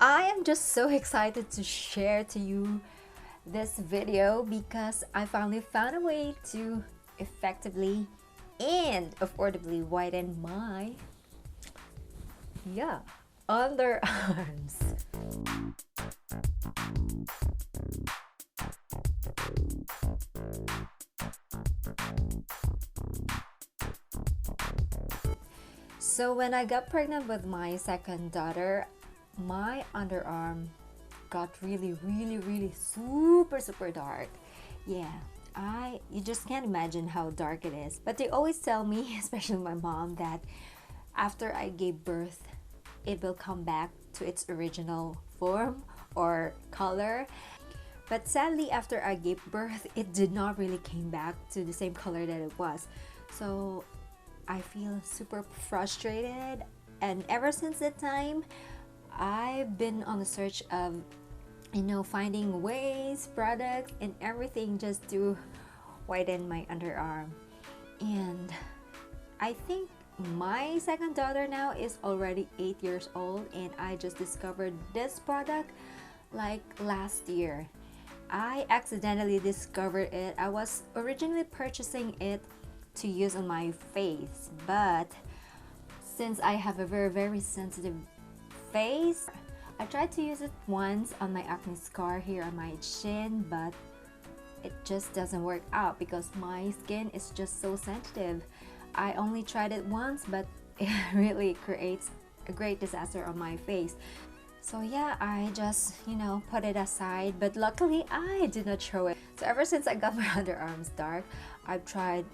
I am just so excited to share to you this video because I finally found a way to effectively and affordably whiten my underarms. So when I got pregnant with my second daughter, my underarm got really super dark. Yeah, you just can't imagine how dark it is. But they always tell me, especially my mom, that after I gave birth, it will come back to its original form or color. But sadly, after I gave birth, it did not really came back to the same color that it was. So I feel super frustrated, and ever since that time I've been on the search of finding ways, products and everything just to whiten my underarm. And I think my second daughter now is already 8 years old, and I just discovered this product like last year. I accidentally discovered it. I was originally purchasing it to use on my face, but since I have a very sensitive face, I tried to use it once on my acne scar here on my chin, but it just doesn't work out because my skin is just so sensitive. I only tried it once, but it really creates a great disaster on my face. So yeah, I just put it aside, but luckily I did not throw it. So ever since I got my underarms dark, I've tried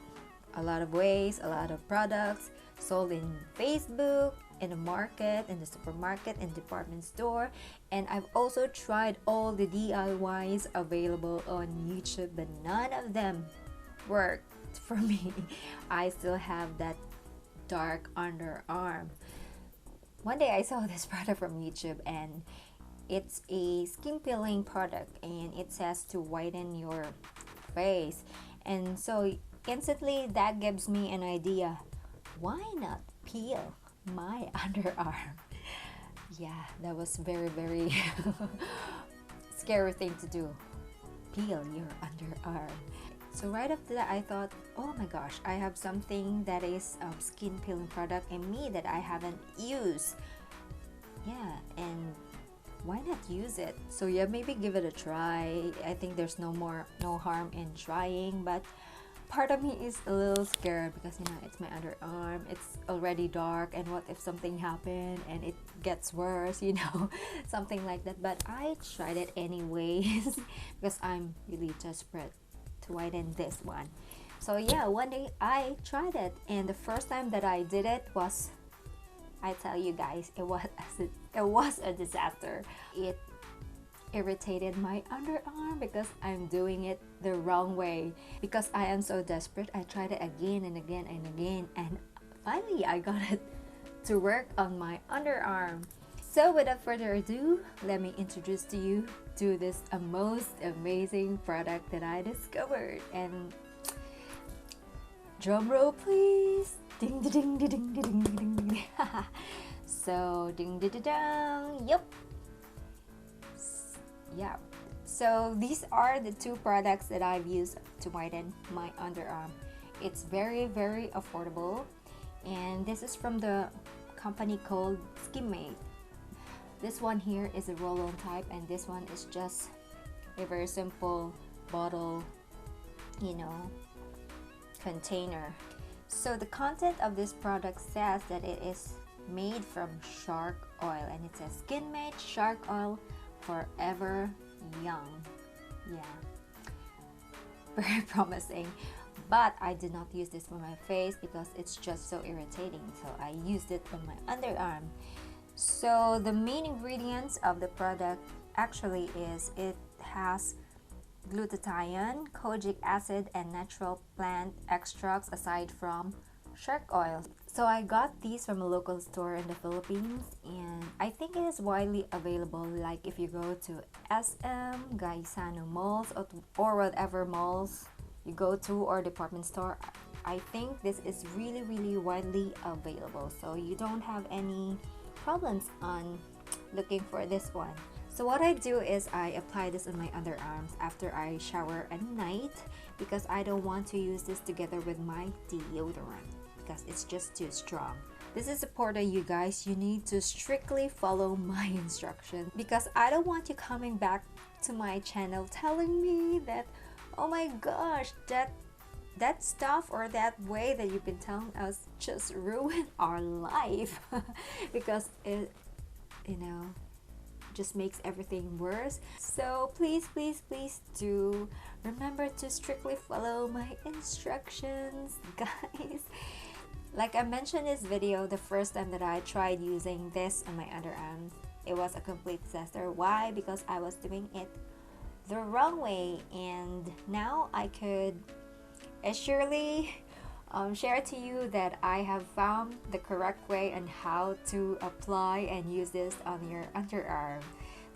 a lot of ways, a lot of products sold in Facebook, in the market, in the supermarket, in department store, and I've also tried all the DIYs available on YouTube, but none of them worked for me. I still have that dark underarm. One day I saw this product from YouTube, and it's a skin peeling product, and it says to whiten your face. And so instantly that gives me an idea. Why not peel my underarm? Yeah, that was very scary thing to do. Peel your underarm. So right after that I thought, oh my gosh, I have something that is a skin peeling product in me that I haven't used. Yeah, and why not use it? So yeah, maybe give it a try. I think there's no harm in trying, but part of me is a little scared because it's my underarm, it's already dark, and what if something happened and it gets worse, something like that. But I tried it anyways because I'm really desperate to whiten this one. So yeah, one day I tried it, and the first time that I did it was, I tell you guys, it was a disaster. It irritated my underarm because I'm doing it the wrong way. Because I am so desperate, I tried it again and again and again, and finally I got it to work on my underarm. So without further ado, let me introduce to you to this most amazing product that I discovered. And drum roll please. Ding ding ding ding ding ding ding. So ding ding ding. Yep. Yeah, so these are the two products that I've used to whiten my underarm. It's very affordable, and this is from the company called SkinMate. This one here is a roll-on type, and this one is just a very simple bottle container. So the content of this product says that it is made from shark oil, and it says SkinMate shark oil, forever young. Yeah, very promising. But I did not use this for my face because it's just so irritating, so I used it on my underarm. So the main ingredients of the product actually is, it has glutathione, kojic acid, and natural plant extracts aside from shark oil. So I got these from a local store in the Philippines, and I think it is widely available, like if you go to SM, Gaisano malls, or whatever malls you go to, or department store. I think this is really widely available, so you don't have any problems on looking for this one. So what I do is I apply this on my underarms after I shower at night, because I don't want to use this together with my deodorant because it's just too strong. This is important, you guys. You need to strictly follow my instructions, because I don't want you coming back to my channel telling me that, oh my gosh, that stuff or that way that you've been telling us just ruined our life because it, you know, just makes everything worse. So please do remember to strictly follow my instructions, guys. Like I mentioned in this video, the first time that I tried using this on my underarms, it was a complete disaster. Why? Because I was doing it the wrong way, and now I could surely share to you that I have found the correct way on how to apply and use this on your underarm.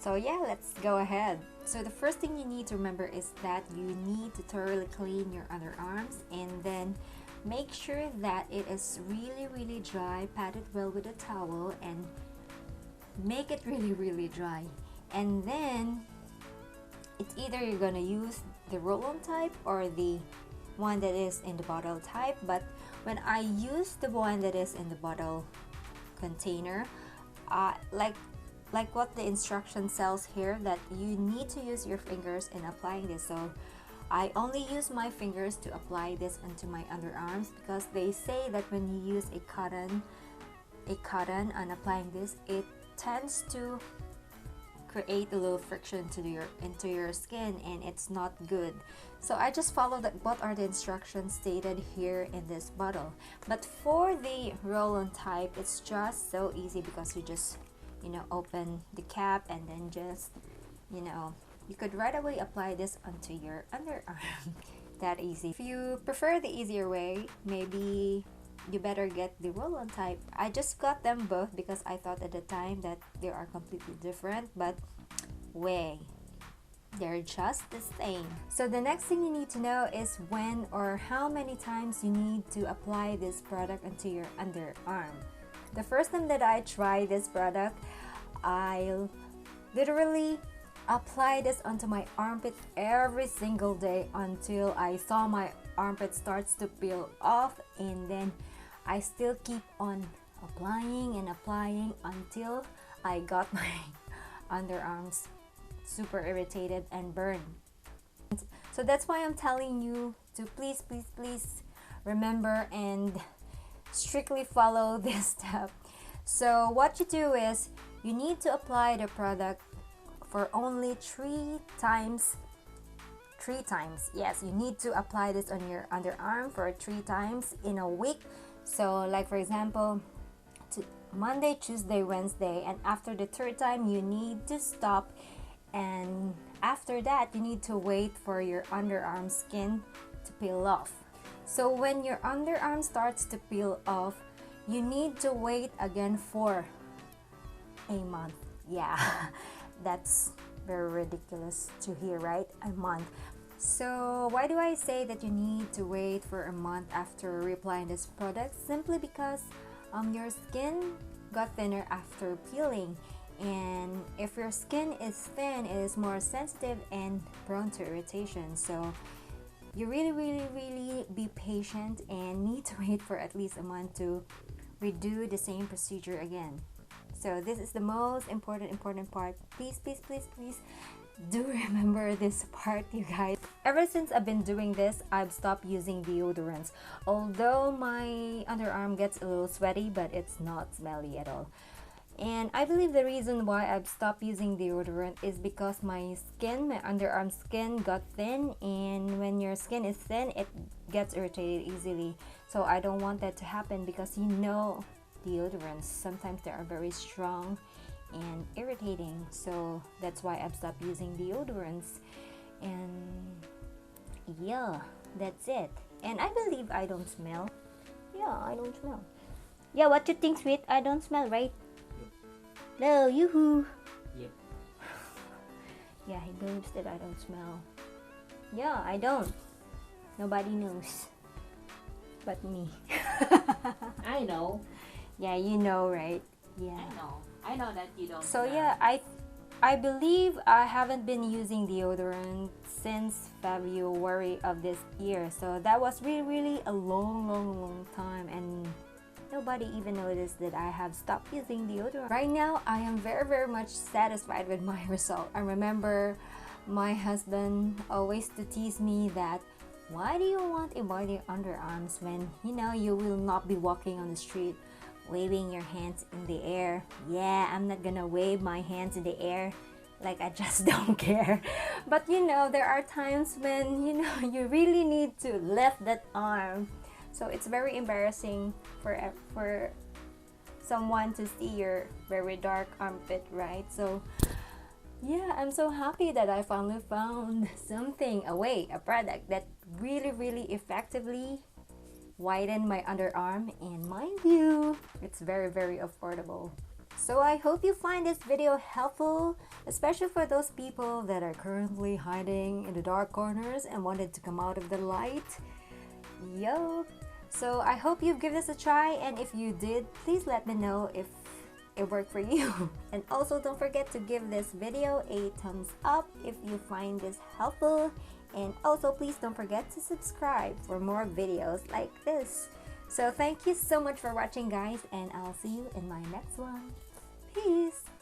So yeah, let's go ahead. So the first thing you need to remember is that you need to thoroughly clean your underarms, and then make sure that it is really dry. Pat it well with a towel and make it really dry. And then it's either you're gonna use the roll-on type or the one that is in the bottle type. But when I use the one that is in the bottle container, like what the instruction says here, that you need to use your fingers in applying this. So I only use my fingers to apply this onto my underarms, because they say that when you use a cotton and applying this, it tends to create a little friction into your skin, and it's not good. So I just follow that what are the instructions stated here in this bottle. But for the roll-on type, it's just so easy, because you just, you know, open the cap and then just, you know, you could right away apply this onto your underarm. That easy. If you prefer the easier way, maybe you better get the roll-on type. I just got them both because I thought at the time that they are completely different, but they're just the same. So the next thing you need to know is when or how many times you need to apply this product onto your underarm. The first time that I tried this product, I literally apply this onto my armpit every single day until I saw my armpit starts to peel off, and then I still keep on applying and applying until I got my underarms super irritated and burned. So that's why I'm telling you to please remember and strictly follow this step. So what you do is you need to apply the product for only 3 times. Yes, you need to apply this on your underarm for 3 times in a week. So like for example, Monday, Tuesday, Wednesday, and after the 3rd time you need to stop, and after that you need to wait for your underarm skin to peel off. So when your underarm starts to peel off, you need to wait again for a month. Yeah, that's very ridiculous to hear, right? A month. So why do I say that you need to wait for a month after reapplying this product? Simply because your skin got thinner after peeling, and if your skin is thin, it is more sensitive and prone to irritation. So you really be patient and need to wait for at least a month to redo the same procedure again. So this is the most important part. Please do remember this part, you guys. Ever since I've been doing this, I've stopped using deodorants. Although my underarm gets a little sweaty, but it's not smelly at all. And I believe the reason why I've stopped using deodorant is because my underarm skin got thin, and when your skin is thin, it gets irritated easily. So I don't want that to happen, because you know deodorants, sometimes they are very strong and irritating. So that's why I've stopped using deodorants. And yeah, that's it. And I believe I don't smell. Yeah, I don't smell. Yeah, what you think, sweet? I don't smell, right? No, yoo-hoo. Yep. Yeah, he believes that I don't smell. Yeah, I don't. Nobody knows but me. I know. Yeah, you know, right? Yeah. I know. I know that you don't. So yeah, I believe I haven't been using deodorant since February of this year. So that was really a long time, and nobody even noticed that I have stopped using deodorant. Right now, I am very much satisfied with my result. I remember my husband always to tease me that, why do you want a white underarms when you will not be walking on the street waving your hands in the air? Yeah, I'm not gonna wave my hands in the air, like I just don't care. But there are times when you really need to lift that arm, so it's very embarrassing for someone to see your very dark armpit, right? So yeah, I'm so happy that I finally found a product that really effectively widen my underarm, and mind you, it's very affordable. So I hope you find this video helpful, especially for those people that are currently hiding in the dark corners and wanted to come out of the light. Yo! So I hope you give this a try, and if you did, please let me know if it worked for you. And also don't forget to give this video a thumbs up if you find this helpful, and also please don't forget to subscribe for more videos like this. So thank you so much for watching, guys, and I'll see you in my next one. Peace!